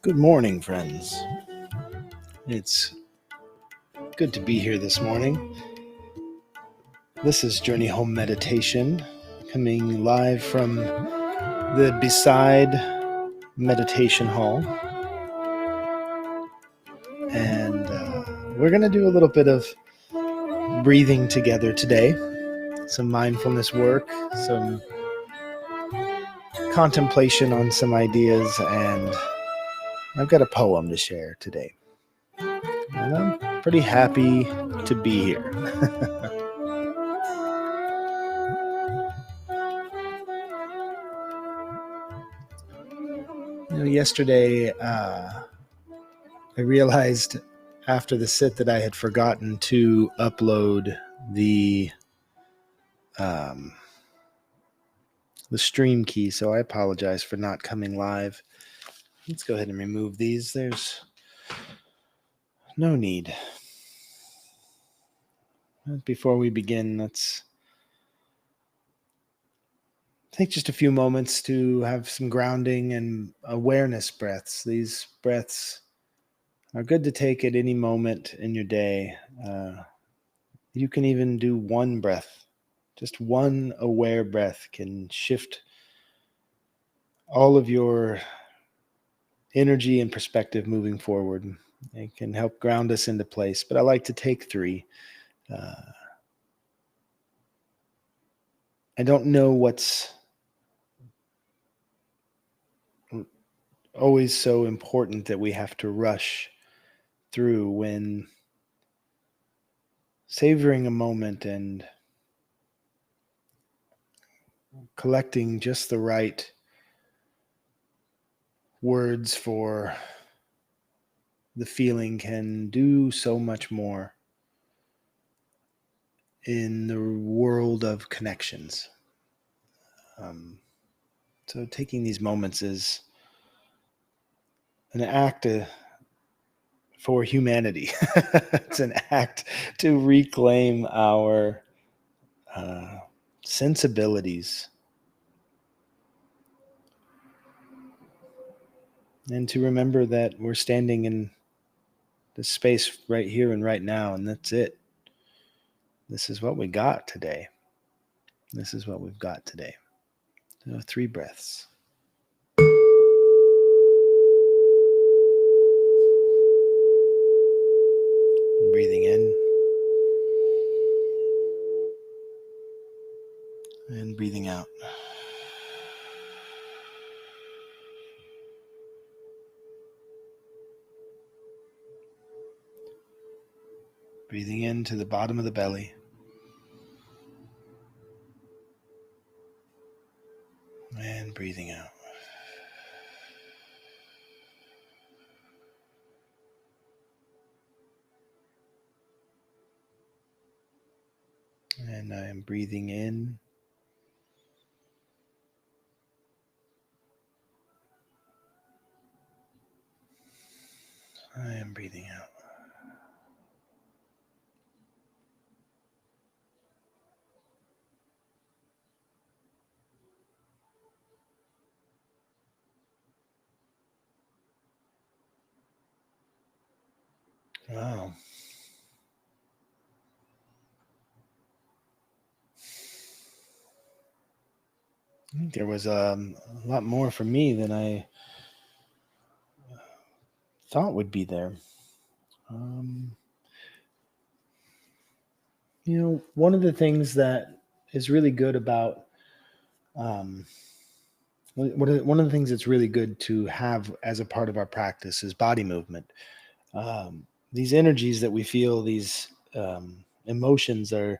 Good morning, friends. It's good to be here this morning. This is Journey Home Meditation, coming live from the Beside Meditation Hall. And we're going to do a little bit of breathing together today, some mindfulness work, some contemplation on some ideas, and I've got a poem to share today. And I'm pretty happy to be here. Yesterday, I realized after the sit that I had forgotten to upload the stream key, so I apologize for not coming live. Let's go ahead and remove these. There's no need. Before we begin, let's take just a few moments to have some grounding and awareness breaths. These breaths are good to take at any moment in your day. You can even do one breath. Just one aware breath can shift all of your energy and perspective moving forward. It can help ground us into place, but I like to take 3. I don't know what's always so important that we have to rush through when savoring a moment and collecting just the right words for the feeling can do so much more in the world of connections. So taking these moments is an act for humanity. It's an act to reclaim our sensibilities and to remember that we're standing in this space right here and right now, and that's it. This is what we got today. This is what we've got today. So 3 breaths. Breathing in and breathing out. Breathing into the bottom of the belly. And breathing out. And I am breathing in. I am breathing out. Wow. I think there was a lot more for me than I thought would be there. One of the things that is really good about one of the things that's really good to have as a part of our practice is body movement. These energies that we feel, these emotions are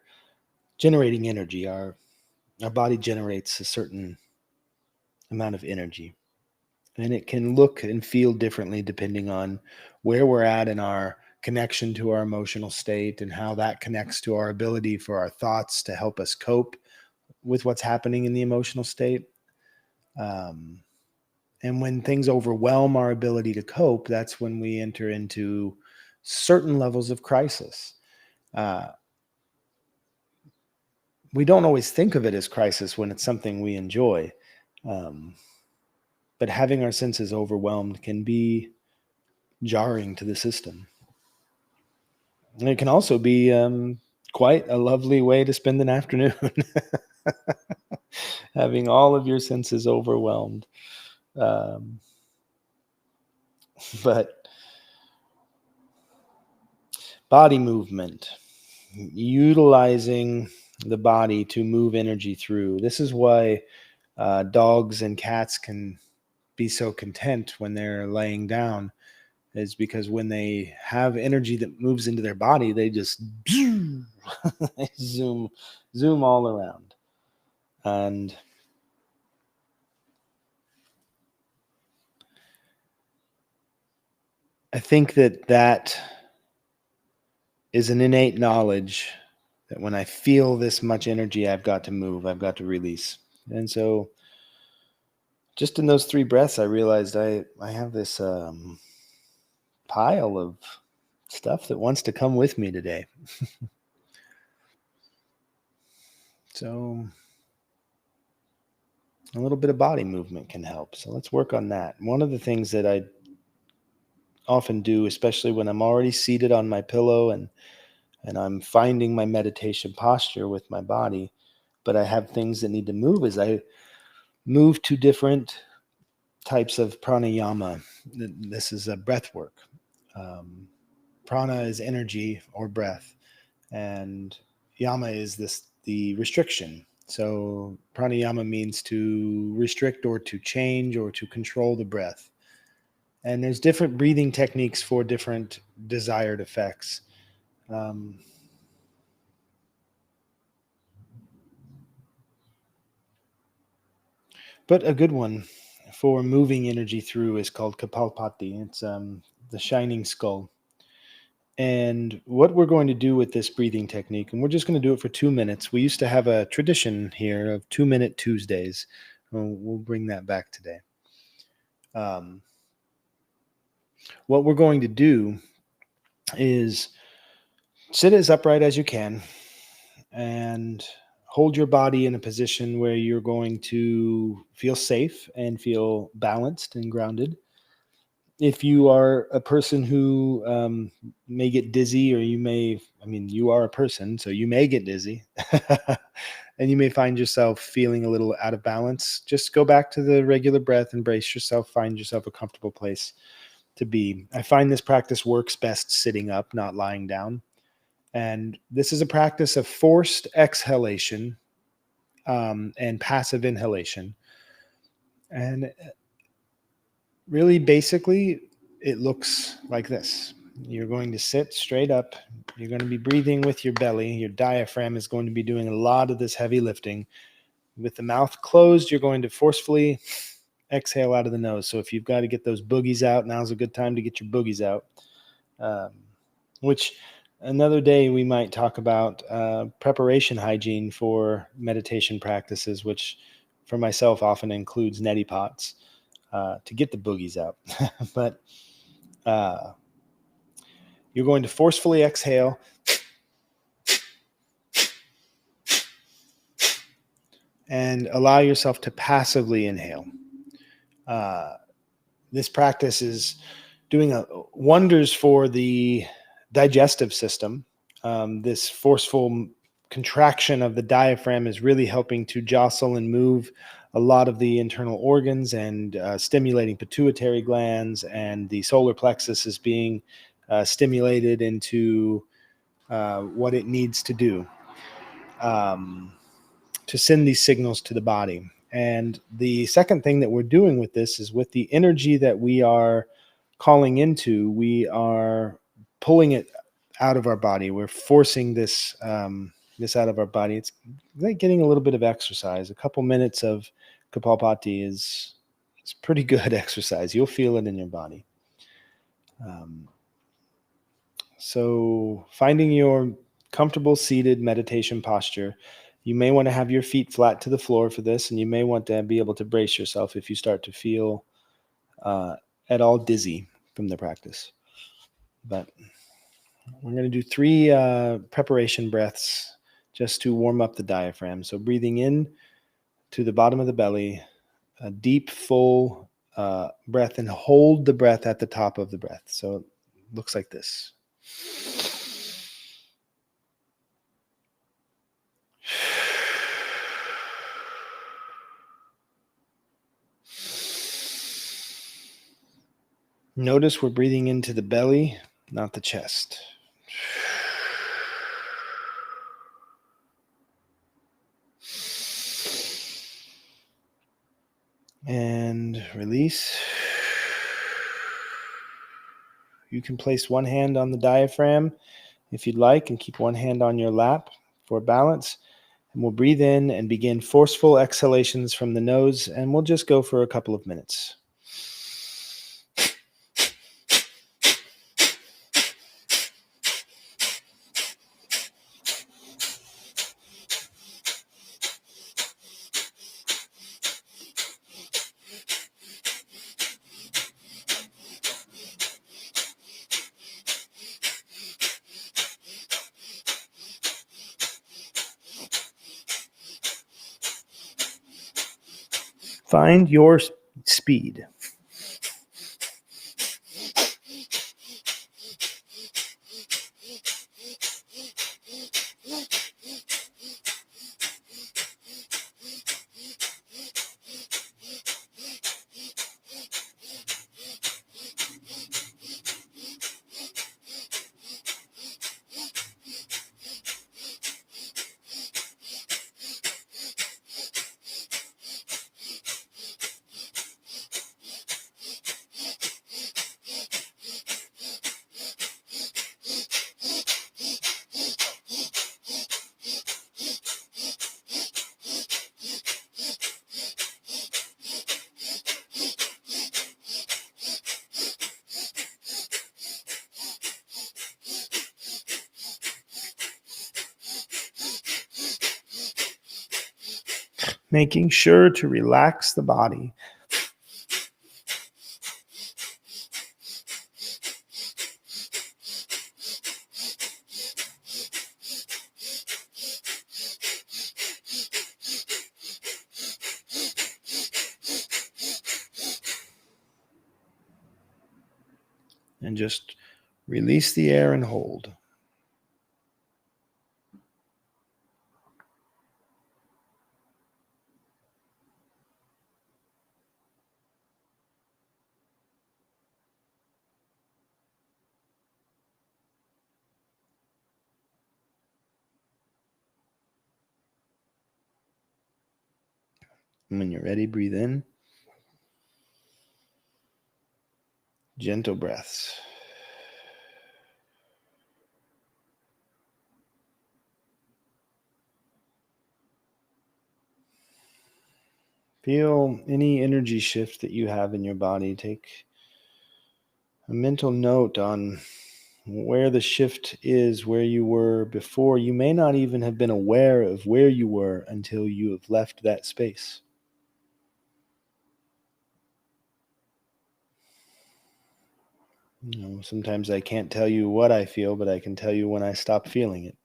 generating energy. Our body generates a certain amount of energy, and it can look and feel differently depending on where we're at in our connection to our emotional state and how that connects to our ability for our thoughts to help us cope with what's happening in the emotional state. And when things overwhelm our ability to cope, that's when we enter into certain levels of crisis. We don't always think of it as crisis when it's something we enjoy. but having our senses overwhelmed can be jarring to the system. And it can also be quite a lovely way to spend an afternoon, having all of your senses overwhelmed. Um, but body movement, utilizing the body to move energy through. This is why dogs and cats can be so content when they're laying down, is because when they have energy that moves into their body, they just they zoom all around. And I think that is an innate knowledge that when I feel this much energy, I've got to move, I've got to release. And so just in those 3 breaths, I realized I have this pile of stuff that wants to come with me today. So a little bit of body movement can help. So let's work on that. One of the things that I often do, especially when I'm already seated on my pillow and I'm finding my meditation posture with my body, but I have things that need to move, is I move to different types of pranayama. This is a breath work. Prana is energy or breath, and yama is the restriction. So pranayama means to restrict or to change or to control the breath. And there's different breathing techniques for different desired effects. But a good one for moving energy through is called Kapalpati. It's the shining skull. And what we're going to do with this breathing technique, and we're just going to do it for 2 minutes. We used to have a tradition here of 2-minute Tuesdays. We'll bring that back today. What we're going to do is sit as upright as you can and hold your body in a position where you're going to feel safe and feel balanced and grounded. If you are a person who may get dizzy, or you are a person, so you may get dizzy, and you may find yourself feeling a little out of balance, just go back to the regular breath and brace yourself, find yourself a comfortable place to be. I find this practice works best sitting up, not lying down. And this is a practice of forced exhalation and passive inhalation. And really, basically, it looks like this. You're going to sit straight up. You're going to be breathing with your belly. Your diaphragm is going to be doing a lot of this heavy lifting. With the mouth closed, you're going to forcefully exhale out of the nose. So if you've got to get those boogies out, now's a good time to get your boogies out. Which another day we might talk about preparation hygiene for meditation practices, which for myself often includes neti pots to get the boogies out. But you're going to forcefully exhale and allow yourself to passively inhale. This practice is doing wonders for the digestive system. This forceful contraction of the diaphragm is really helping to jostle and move a lot of the internal organs and stimulating pituitary glands, and the solar plexus is being stimulated into what it needs to do to send these signals to the body. And the second thing that we're doing with this is, with the energy that we are calling into, we are pulling it out of our body. We're forcing this this out of our body. It's like getting a little bit of exercise. A couple minutes of Kapalpati is pretty good exercise. You'll feel it in your body. So finding your comfortable seated meditation posture. You may want to have your feet flat to the floor for this, and you may want to be able to brace yourself if you start to feel at all dizzy from the practice. But we're going to do 3 preparation breaths just to warm up the diaphragm. So breathing in to the bottom of the belly, a deep, full breath and hold the breath at the top of the breath. So it looks like this. Notice we're breathing into the belly, not the chest. And release. You can place one hand on the diaphragm if you'd like, and keep one hand on your lap for balance. And we'll breathe in and begin forceful exhalations from the nose, and we'll just go for a couple of minutes. Find your speed. Making sure to relax the body. And just release the air and hold. And when you're ready, breathe in. Gentle breaths. Feel any energy shift that you have in your body. Take a mental note on where the shift is, where you were before. You may not even have been aware of where you were until you have left that space. Sometimes I can't tell you what I feel, but I can tell you when I stop feeling it.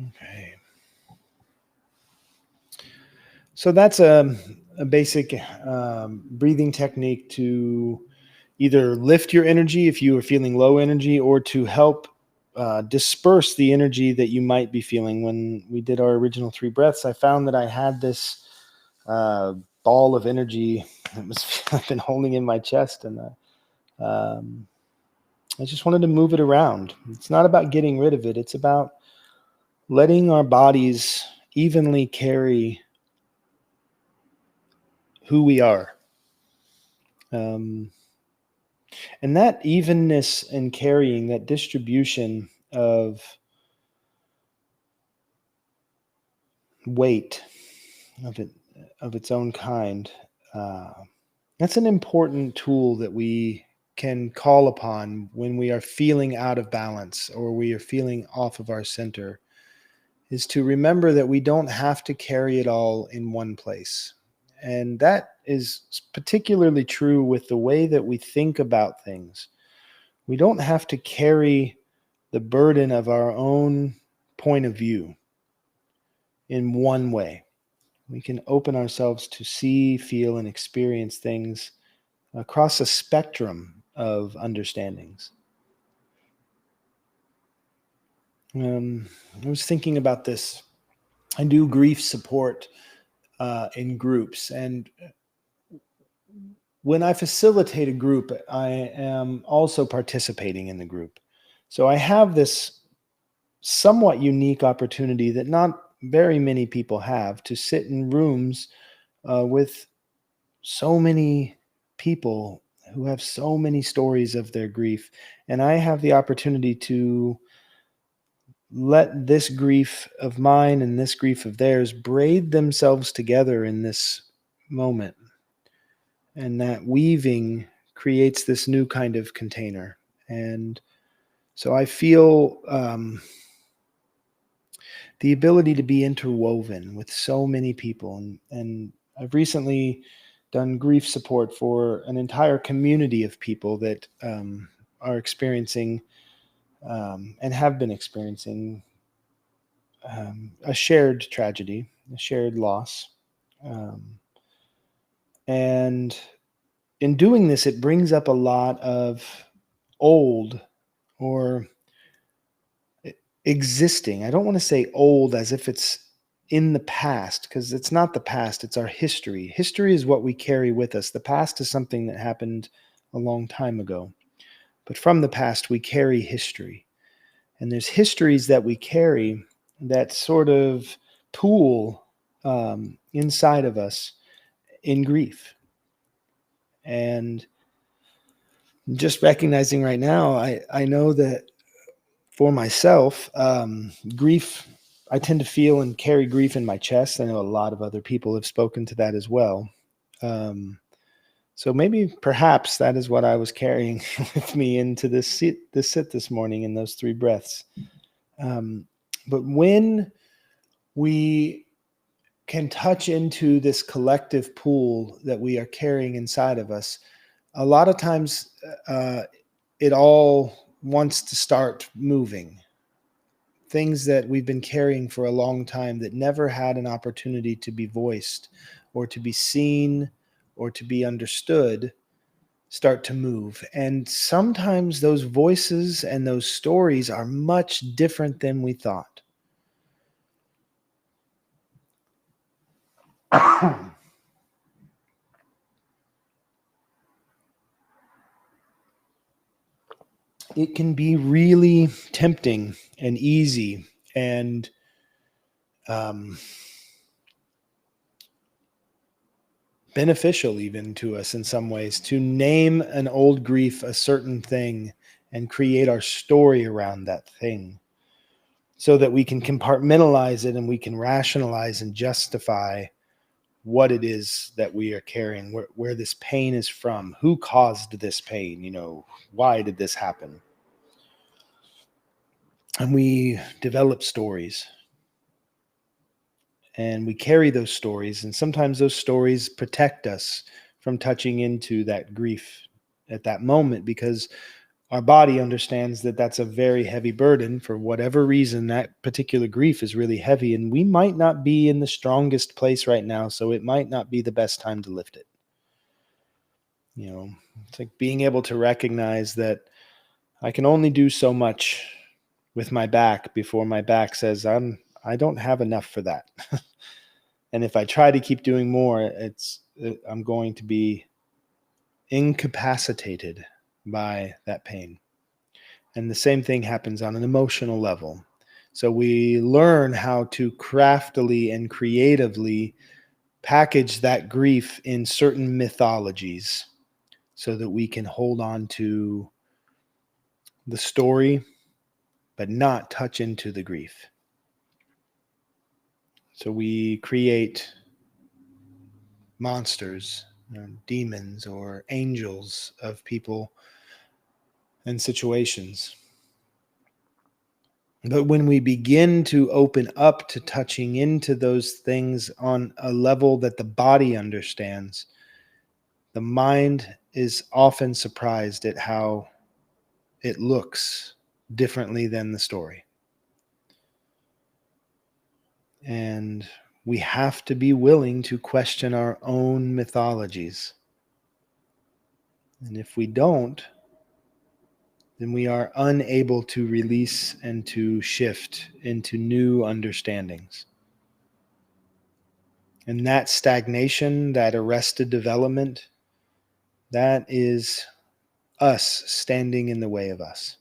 Okay. So that's a basic breathing technique to either lift your energy if you are feeling low energy, or to help disperse the energy that you might be feeling. When we did our original 3 breaths, I found that I had this uh, ball of energy that was I've been holding in my chest, and um, I just wanted to move it around. It's not about getting rid of it. It's about letting our bodies evenly carry who we are. Um, and that evenness and carrying, that distribution of weight of it of its own kind. Uh, that's an important tool that we can call upon when we are feeling out of balance or we are feeling off of our center, is to remember that we don't have to carry it all in one place. And that is particularly true with the way that we think about things. We don't have to carry the burden of our own point of view in one way. We can open ourselves to see, feel, and experience things across a spectrum of understandings. I was thinking about this. I do grief support in groups, and when I facilitate a group, I am also participating in the group. So I have this somewhat unique opportunity that not very many people have, to sit in rooms with so many people who have so many stories of their grief. And I have the opportunity to let this grief of mine and this grief of theirs braid themselves together in this moment. And that weaving creates this new kind of container. And so I feel the ability to be interwoven with so many people. And I've recently done grief support for an entire community of people that are experiencing and have been experiencing a shared tragedy, a shared loss. Um, and in doing this, it brings up a lot of old or existing. I don't want to say old as if it's in the past, because it's not the past, it's our history. History is what we carry with us. The past is something that happened a long time ago. But from the past, we carry history. And there's histories that we carry that sort of pool inside of us in grief. And just recognizing right now, I know that for myself, grief, I tend to feel and carry grief in my chest. I know a lot of other people have spoken to that as well. Um, so maybe perhaps that is what I was carrying with me into this sit this morning in those 3 breaths. But when we can touch into this collective pool that we are carrying inside of us, a lot of times it all wants to start moving. Things that we've been carrying for a long time that never had an opportunity to be voiced or to be seen or to be understood start to move. And sometimes those voices and those stories are much different than we thought. It can be really tempting and easy and um, beneficial even to us in some ways to name an old grief a certain thing and create our story around that thing so that we can compartmentalize it and we can rationalize and justify what it is that we are carrying, where this pain is from, who caused this pain, why did this happen? And we develop stories and we carry those stories, and sometimes those stories protect us from touching into that grief at that moment, because our body understands that that's a very heavy burden. For whatever reason, that particular grief is really heavy, and we might not be in the strongest place right now, so it might not be the best time to lift it. It's like being able to recognize that I can only do so much with my back before my back says I don't have enough for that. And if I try to keep doing more, I'm going to be incapacitated by that pain. And the same thing happens on an emotional level. So we learn how to craftily and creatively package that grief in certain mythologies so that we can hold on to the story, but not touch into the grief. So we create monsters, demons, or angels of people and situations. But when we begin to open up to touching into those things on a level that the body understands, the mind is often surprised at how it looks differently than the story. And we have to be willing to question our own mythologies. And if we don't, then we are unable to release and to shift into new understandings. And that stagnation, that arrested development, that is us standing in the way of us.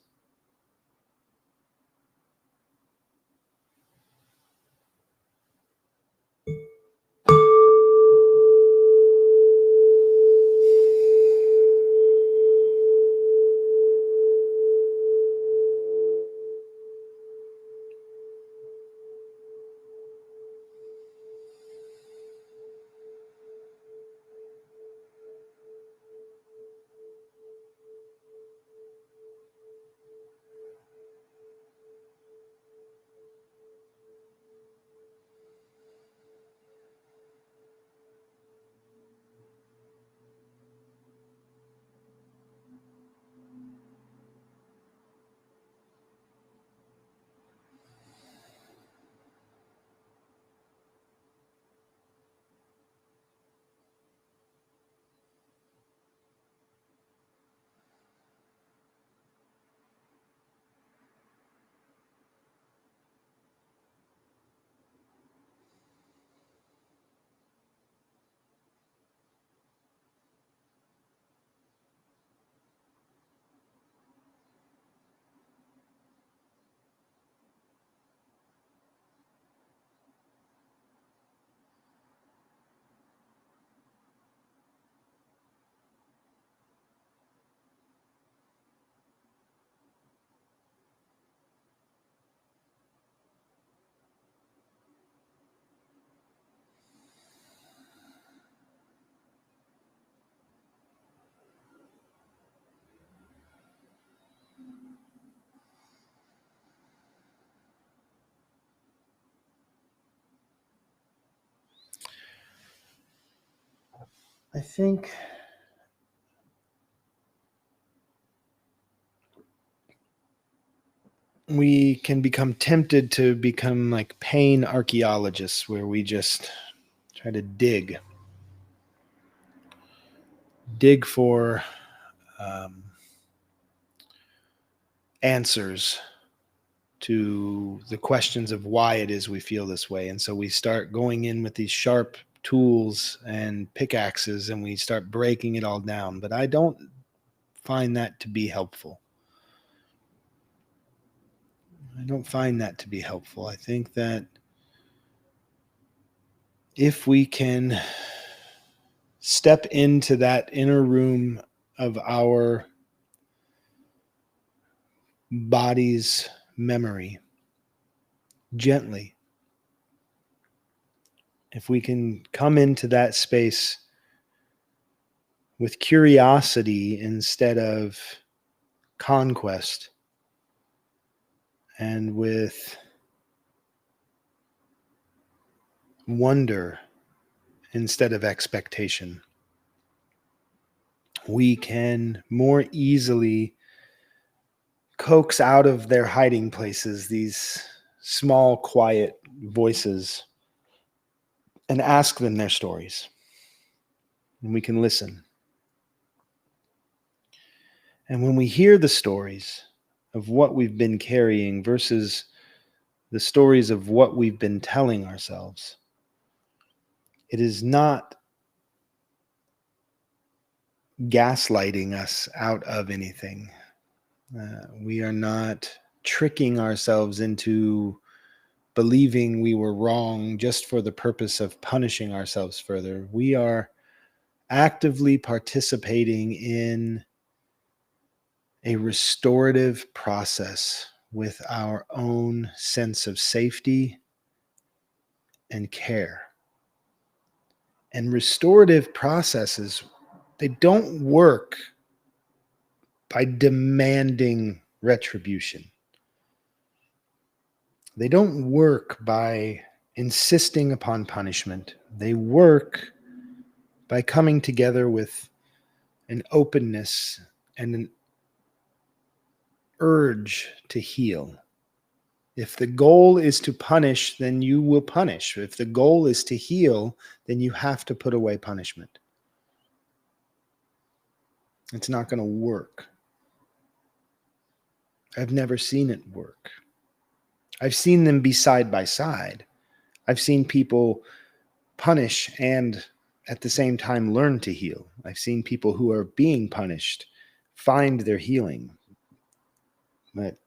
I think we can become tempted to become like pain archaeologists, where we just try to dig for um, answers to the questions of why it is we feel this way. And so we start going in with these sharp tools and pickaxes and we start breaking it all down. But I don't find that to be helpful. I don't find that to be helpful. I think that if we can step into that inner room of our body's memory gently, if we can come into that space with curiosity instead of conquest, and with wonder instead of expectation, we can more easily coax out of their hiding places these small, quiet voices and ask them their stories. And we can listen. And when we hear the stories of what we've been carrying versus the stories of what we've been telling ourselves, it is not gaslighting us out of anything. We are not tricking ourselves into believing we were wrong just for the purpose of punishing ourselves further. We are actively participating in a restorative process with our own sense of safety and care. And restorative processes, they don't work by demanding retribution. They don't work by insisting upon punishment. They work by coming together with an openness and an urge to heal. If the goal is to punish, then you will punish. If the goal is to heal, then you have to put away punishment. It's not going to work. I've never seen it work. I've seen them be side by side. I've seen people punish and at the same time learn to heal. I've seen people who are being punished find their healing. But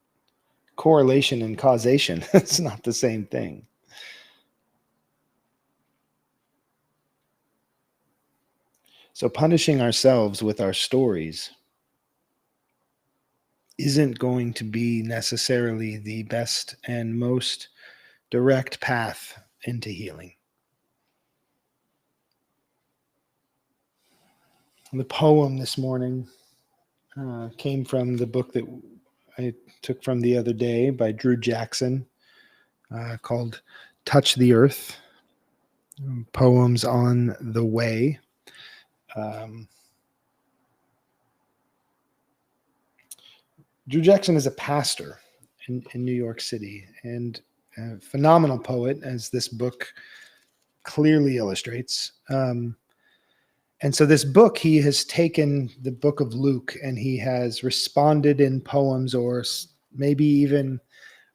correlation and causation, it's not the same thing. So punishing ourselves with our stories isn't going to be necessarily the best and most direct path into healing. The poem this morning came from the book that I took from the other day by Drew Jackson called Touch the Earth, Poems on the Way. Drew Jackson is a pastor in New York City and a phenomenal poet, as this book clearly illustrates. And so this book, he has taken the book of Luke and he has responded in poems, or maybe even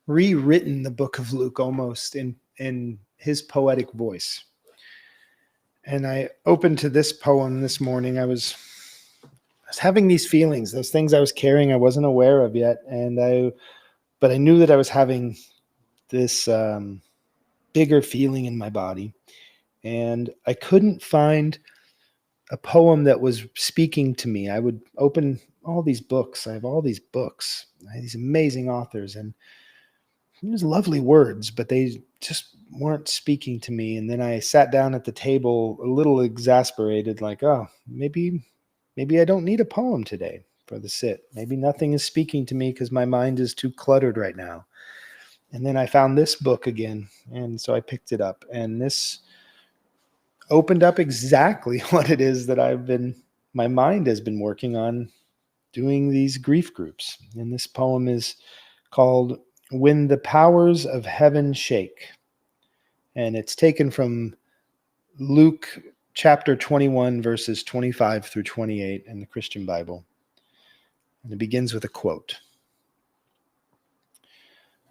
rewritten the book of Luke almost in his poetic voice. And I opened to this poem this morning. I was having these feelings, those things I was carrying I wasn't aware of yet. But I knew that I was having this bigger feeling in my body. And I couldn't find a poem that was speaking to me. I would open all these books. I have all these books, these amazing authors, and it was lovely words, but they just weren't speaking to me. And then I sat down at the table a little exasperated, like, oh, maybe I don't need a poem today for the sit. Maybe nothing is speaking to me because my mind is too cluttered right now. And then I found this book again, and so I picked it up, and this opened up exactly what it is that my mind has been working on doing these grief groups. And this poem is called When the Powers of Heaven Shake. And it's taken from Luke chapter 21, verses 25 through 28 in the Christian Bible. And it begins with a quote.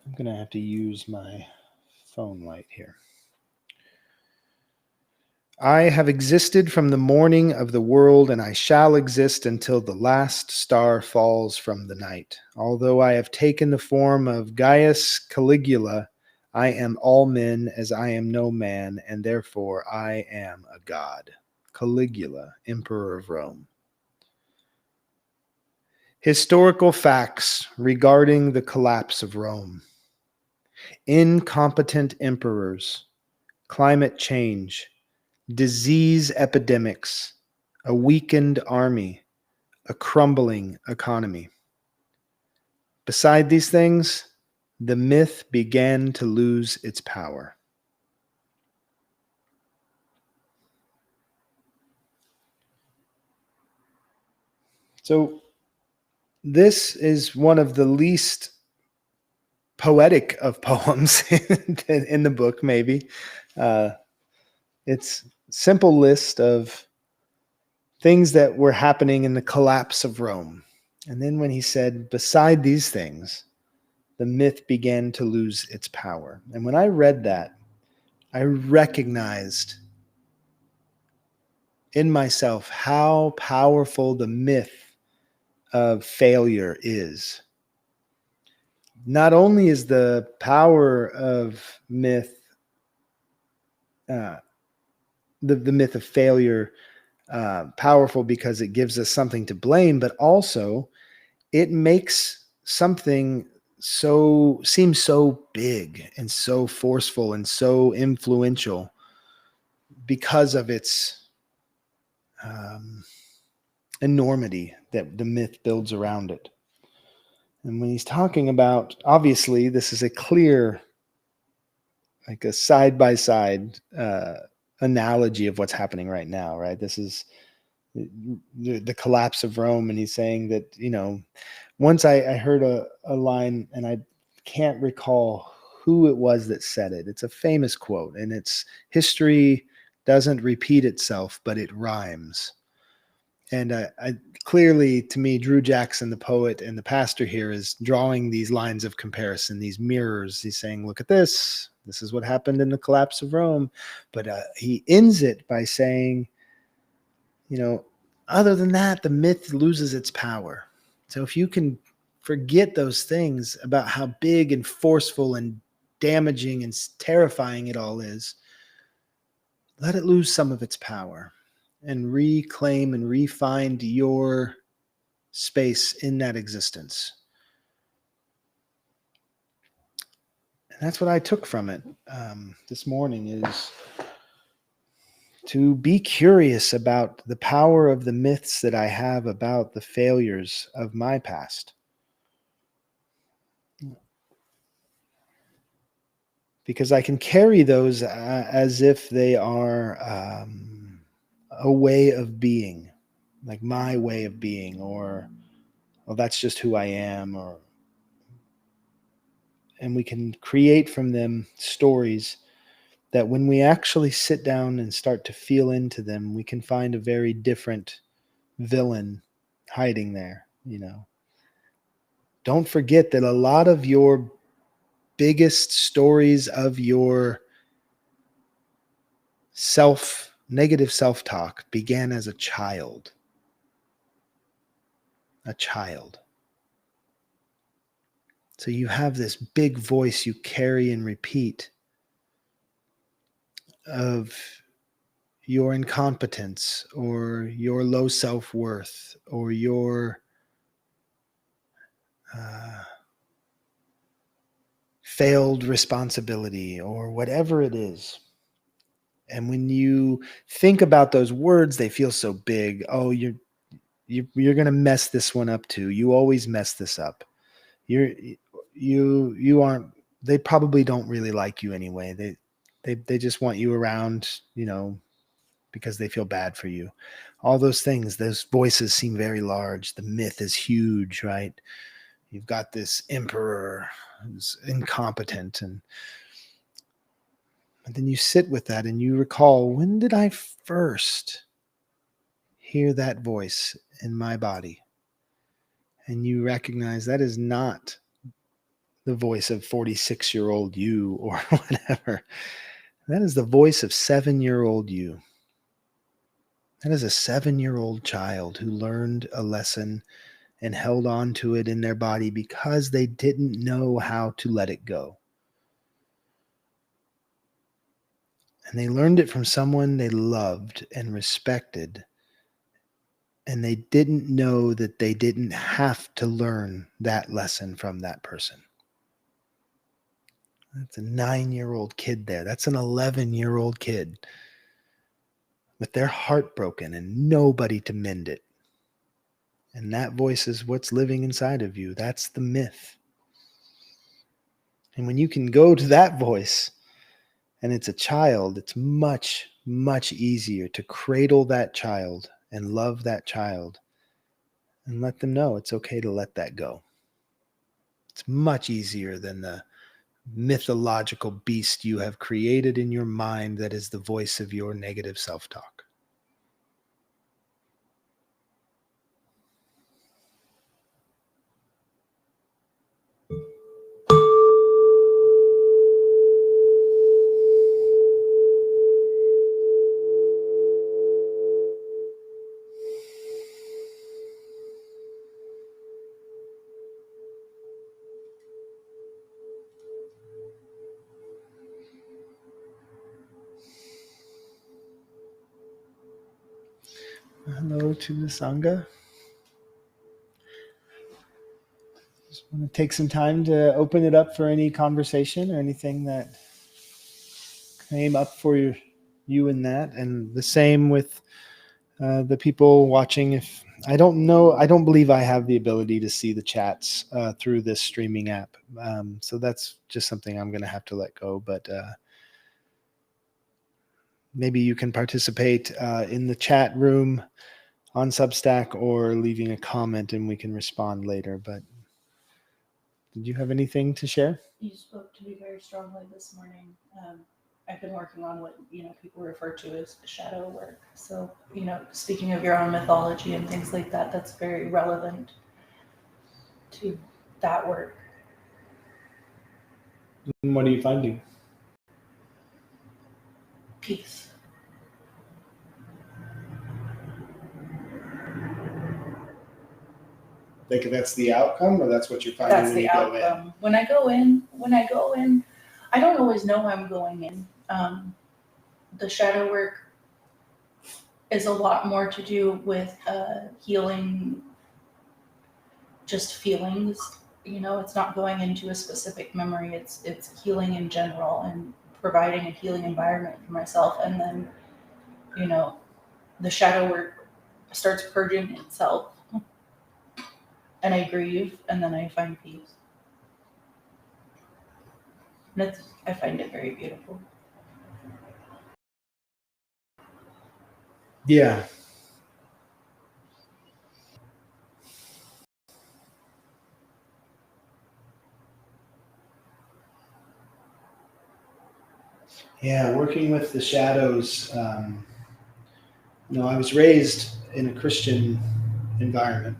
I'm going to have to use my phone light here. I have existed from the morning of the world, and I shall exist until the last star falls from the night. Although I have taken the form of Gaius Caligula, I am all men as I am no man, and therefore I am a god. Caligula, Emperor of Rome. Historical facts regarding the collapse of Rome. Incompetent emperors, climate change, disease epidemics, a weakened army, a crumbling economy. Beside these things, the myth began to lose its power. So this is one of the least poetic of poems in the book, maybe. It's a simple list of things that were happening in the collapse of Rome. And then when he said, beside these things, the myth began to lose its power. And when I read that, I recognized in myself how powerful the myth of failure is. Not only is the power of myth, the myth of failure powerful because it gives us something to blame, but also it makes something seems so big and so forceful and so influential because of its um, enormity that the myth builds around it. And when he's talking about, obviously, this is a clear, like a side by side analogy of what's happening right now, right? This is the collapse of Rome, and he's saying that, once I heard a line, and I can't recall who it was that said it. It's a famous quote, and it's history doesn't repeat itself, but it rhymes. And I clearly, to me, Drew Jackson, the poet and the pastor here, is drawing these lines of comparison, these mirrors. He's saying, look at this. This is what happened in the collapse of Rome. But he ends it by saying, other than that, the myth loses its power. So if you can forget those things about how big and forceful and damaging and terrifying it all is, let it lose some of its power and reclaim and re-find your space in that existence. And that's what I took from it this morning, is to be curious about the power of the myths that I have about the failures of my past. Because I can carry those as if they are a way of being, like my way of being, or, well, that's just who I am, and we can create from them stories that when we actually sit down and start to feel into them, we can find a very different villain hiding there. Don't forget that a lot of your biggest stories of your negative self-talk began as a child. So you have this big voice you carry and repeat of your incompetence, or your low self-worth, or your failed responsibility, or whatever it is. And when you think about those words, they feel so big. Oh, you're going to mess this one up too. You always mess this up. You aren't. They probably don't really like you anyway. They just want you around, because they feel bad for you. All those things, those voices seem very large. The myth is huge, right? You've got this emperor who's incompetent, and then you sit with that and you recall, when did I first hear that voice in my body? And you recognize that is not the voice of 46-year-old you or whatever. That is the voice of 7-year-old you. That is a 7-year-old child who learned a lesson and held on to it in their body because they didn't know how to let it go. And they learned it from someone they loved and respected. And they didn't know that they didn't have to learn that lesson from that person. That's a 9-year-old kid there. That's an 11-year-old kid with their heart broken and nobody to mend it. And that voice is what's living inside of you. That's the myth. And when you can go to that voice and it's a child, it's much, much easier to cradle that child and love that child and let them know it's okay to let that go. It's much easier than the mythological beast you have created in your mind that is the voice of your negative self-talk. Hello to the Sangha. I'm going to take some time to open it up for any conversation or anything that came up for you in that. And the same with the people watching. If I don't know, I don't believe I have the ability to see the chats through this streaming app. So that's just something I'm going to have to let go. But maybe you can participate in the chat room on Substack or leaving a comment and we can respond later. But did you have anything to share? You spoke to me very strongly this morning. I've been working on what people refer to as shadow work. So speaking of your own mythology and things like that, that's very relevant to that work. And what are you finding? Peace. Like that's the outcome, or that's what you're finding That's when the you outcome. go in? When I go in, I don't always know I'm going in. The shadow work is a lot more to do with healing just feelings. It's not going into a specific memory. It's healing in general and providing a healing environment for myself. And then, the shadow work starts purging itself. And I grieve, and then I find peace. And I find it very beautiful. Yeah. Yeah, working with the shadows. I was raised in a Christian environment,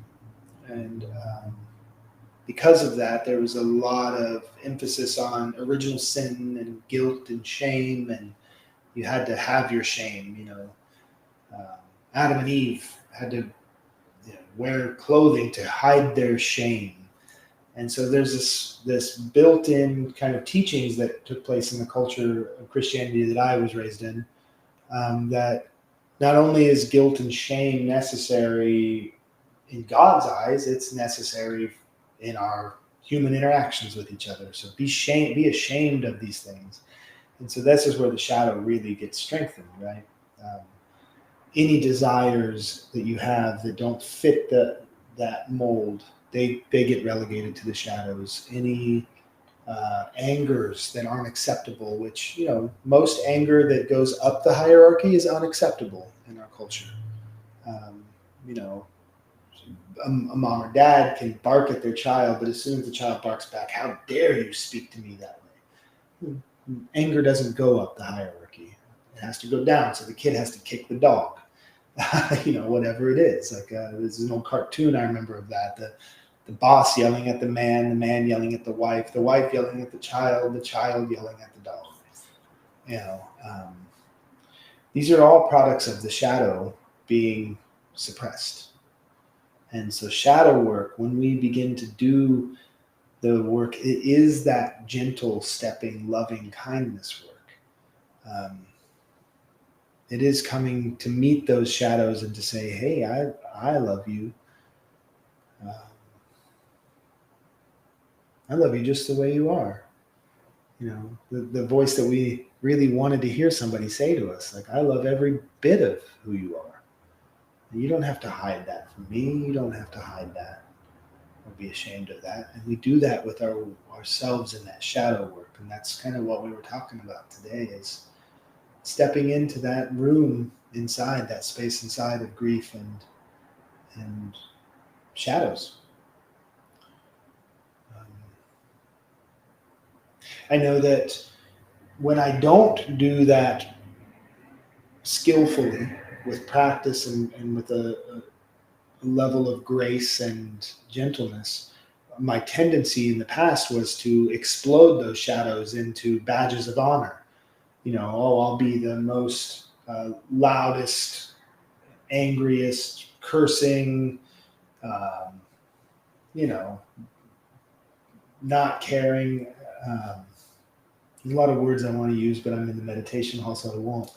and because of that, there was a lot of emphasis on original sin and guilt and shame, and you had to have your shame. Adam and Eve had to wear clothing to hide their shame. And so there's this built-in kind of teachings that took place in the culture of Christianity that I was raised in, that not only is guilt and shame necessary in God's eyes, it's necessary in our human interactions with each other. So be ashamed of these things. And so this is where the shadow really gets strengthened, right? Any desires that you have that don't fit that mold, they get relegated to the shadows. Any angers that aren't acceptable, which most anger that goes up the hierarchy is unacceptable in our culture. You know, a mom or dad can bark at their child, but as soon as the child barks back, how dare you speak to me that way? Anger doesn't go up the hierarchy; it has to go down. So the kid has to kick the dog. Whatever it is. Like there's an old cartoon I remember of that. The boss yelling at the man yelling at the wife yelling at the child yelling at the dog. These are all products of the shadow being suppressed. And so shadow work, when we begin to do the work, it is that gentle, stepping, loving kindness work. It is coming to meet those shadows and to say, hey, I love you. I love you just the way you are. The voice that we really wanted to hear somebody say to us, like, I love every bit of who you are. And you don't have to hide that from me. You don't have to hide that or be ashamed of that. And we do that with ourselves in that shadow work. And that's kind of what we were talking about today, is stepping into that room inside, that space inside of grief and shadows. I know that when I don't do that skillfully with practice and with a level of grace and gentleness, my tendency in the past was to explode those shadows into badges of honor. I'll be the most loudest, angriest, cursing, um, not caring. There's a lot of words I want to use, but I'm in the meditation hall, so I won't.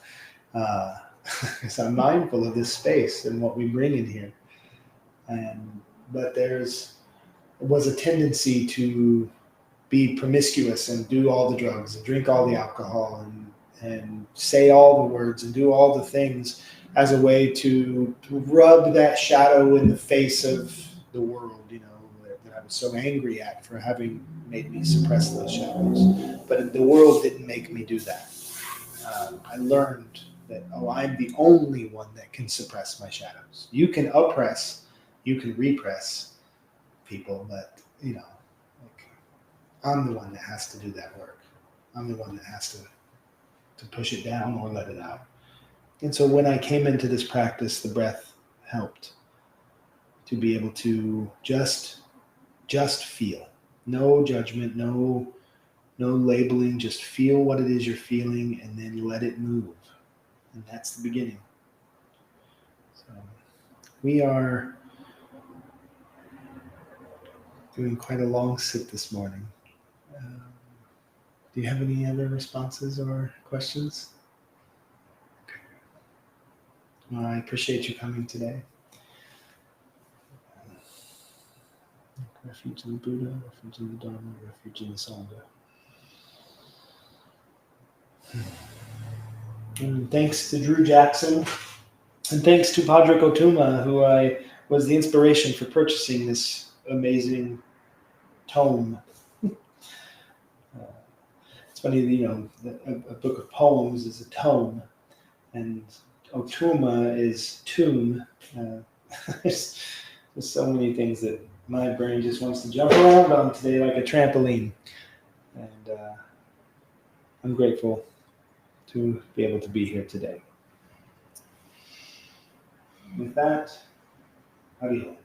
Because I'm mindful of this space and what we bring in here. But there's was a tendency to be promiscuous and do all the drugs and drink all the alcohol and say all the words and do all the things as a way to rub that shadow in the face of the world, that I was so angry at for having made me suppress those shadows. But the world didn't make me do that. I learned that, I'm the only one that can suppress my shadows. You can oppress, you can repress people, but like, I'm the one that has to do that work. I'm the one that has to push it down or let it out. And so when I came into this practice, the breath helped to be able to just feel. No judgment, no labeling, just feel what it is you're feeling and then let it move. And that's the beginning. So we are doing quite a long sit this morning. Do you have any other responses or questions? Well, I appreciate you coming today. Refuge in the Buddha, refuge in the Dharma, refuge in the Sangha. And thanks to Drew Jackson, and thanks to Padre Kotuma, who was the inspiration for purchasing this amazing tome. It's funny, a book of poems is a tome, and Otuma is tomb. There's so many things that my brain just wants to jump around on today like a trampoline. And I'm grateful to be able to be here today. With that, Hariho.